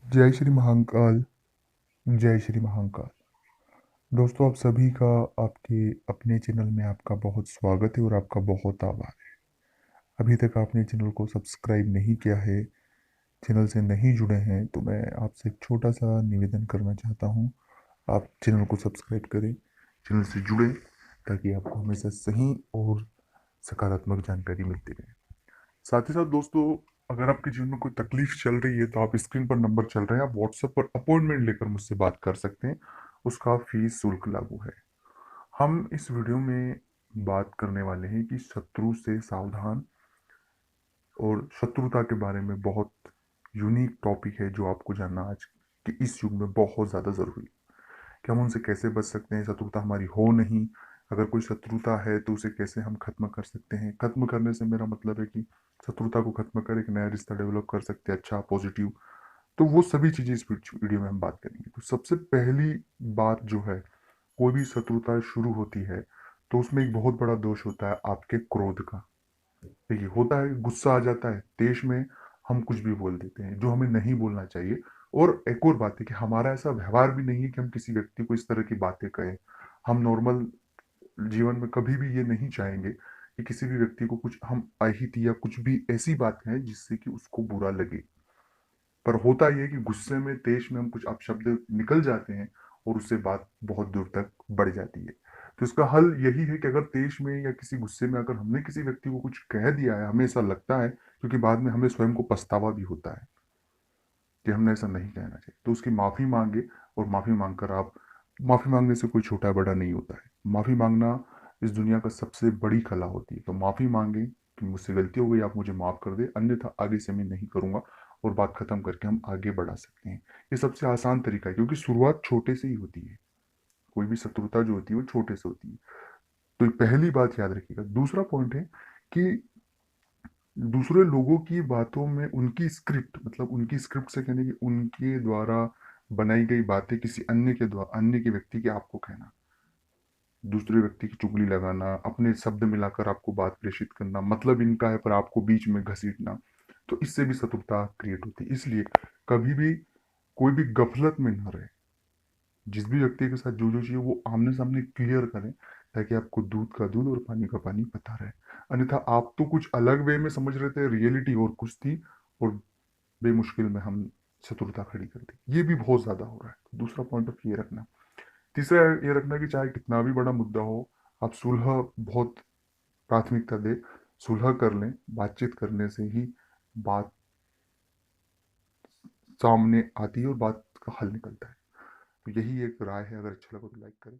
जय श्री महाकाल। जय श्री महाकाल। दोस्तों, आप सभी का आपके अपने चैनल में आपका बहुत स्वागत है और आपका बहुत आभार है। अभी तक आपने चैनल को सब्सक्राइब नहीं किया है, चैनल से नहीं जुड़े हैं, तो मैं आपसे एक छोटा सा निवेदन करना चाहता हूँ। आप चैनल को सब्सक्राइब करें, चैनल से जुड़ें, ताकि आपको हमेशा सही और सकारात्मक जानकारी मिलती रहे। साथ ही साथ दोस्तों, अगर आपके जीवन में कोई तकलीफ चल रही है तो आप स्क्रीन पर नंबर चल रहे हैं, आप व्हाट्सएप पर अपॉइंटमेंट लेकर मुझसे बात कर सकते हैं। उसका फीस शुल्क लागू है। हम इस वीडियो में बात करने वाले हैं कि शत्रु से सावधान और शत्रुता के बारे में। बहुत यूनिक टॉपिक है जो आपको जानना आज के इस युग में बहुत ज़्यादा ज़रूरी है कि हम उनसे कैसे बच सकते हैं, शत्रुता हमारी हो नहीं। अगर कोई शत्रुता है तो उसे कैसे हम खत्म कर सकते हैं। खत्म करने से मेरा मतलब है कि शत्रुता को खत्म कर एक नया रिश्ता डेवलप कर सकते हैं, अच्छा पॉजिटिव। तो वो सभी चीजें इस वीडियो में हम बात करेंगे। तो सबसे पहली बात जो है, कोई भी शत्रुता शुरू होती है तो उसमें एक बहुत बड़ा दोष होता है आपके क्रोध का। देखिए, होता है गुस्सा आ जाता है, देश में हम कुछ भी बोल देते हैं जो हमें नहीं बोलना चाहिए। और एक और बात है कि हमारा ऐसा व्यवहार भी नहीं है कि हम किसी व्यक्ति को इस तरह की बातें कहें। हम नॉर्मल जीवन में कभी भी ये नहीं चाहेंगे कि किसी भी व्यक्ति को कुछ हम अहित या कुछ भी ऐसी बात कहें जिससे कि उसको बुरा लगे। पर होता यह है कि गुस्से में, तेज में हम कुछ अपशब्द निकल जाते हैं और उससे बात बहुत दूर तक बढ़ जाती है। तो इसका हल यही है कि अगर तेज में या किसी गुस्से में अगर हमने किसी व्यक्ति को कुछ कह दिया है, हमें ऐसा लगता है, क्योंकि बाद में हमें स्वयं को पछतावा भी होता है कि हमने ऐसा नहीं कहना चाहिए, तो उसकी माफी मांगे। और माफी मांगकर आप, माफी मांगने से कोई छोटा बड़ा नहीं होता है। माफी मांगना इस दुनिया का सबसे बड़ी कला होती है। तो माफी मांगे कि मुझसे गलती हो गई, आप मुझे माफ कर दे, अन्यथा आगे से मैं नहीं करूंगा। और बात खत्म करके हम आगे बढ़ा सकते हैं। ये सबसे आसान तरीका है, क्योंकि शुरुआत छोटे से ही होती है। कोई भी शत्रुता जो होती है वो छोटे से होती है। तो ये पहली बात याद रखिएगा। दूसरा पॉइंट है कि दूसरे लोगों की बातों में उनकी स्क्रिप्ट, मतलब उनकी स्क्रिप्ट से कहने की उनके द्वारा बनाई गई बातें किसी अन्य के द्वारा, अन्य के व्यक्ति के आपको कहना, दूसरे व्यक्ति की चुगली लगाना, अपने शब्द मिलाकर आपको बात प्रेषित करना, मतलब इनका है पर आपको बीच में घसीटना, तो इससे भी शत्रुता क्रिएट होती है। इसलिए कभी भी कोई भी गफलत में न रहे। जिस भी व्यक्ति के साथ जो जो चाहिए वो आमने सामने क्लियर करें, ताकि आपको दूध का दूध और पानी का पानी पता रहे। अन्यथा आप तो कुछ अलग वे में समझ रहे थे, रियलिटी और कुछ थी, और बेमुश्किल में हम शत्रुता खड़ी कर दी। ये भी बहुत ज्यादा हो रहा है। तो दूसरा पॉइंट ऑफ ये रखना। तीसरा ये रखना कि चाहे कितना भी बड़ा मुद्दा हो, आप सुलह बहुत प्राथमिकता दे, सुलह कर लें। बातचीत करने से ही बात सामने आती है और बात का हल निकलता है। तो यही एक राय है। अगर अच्छा लगा तो लाइक करें।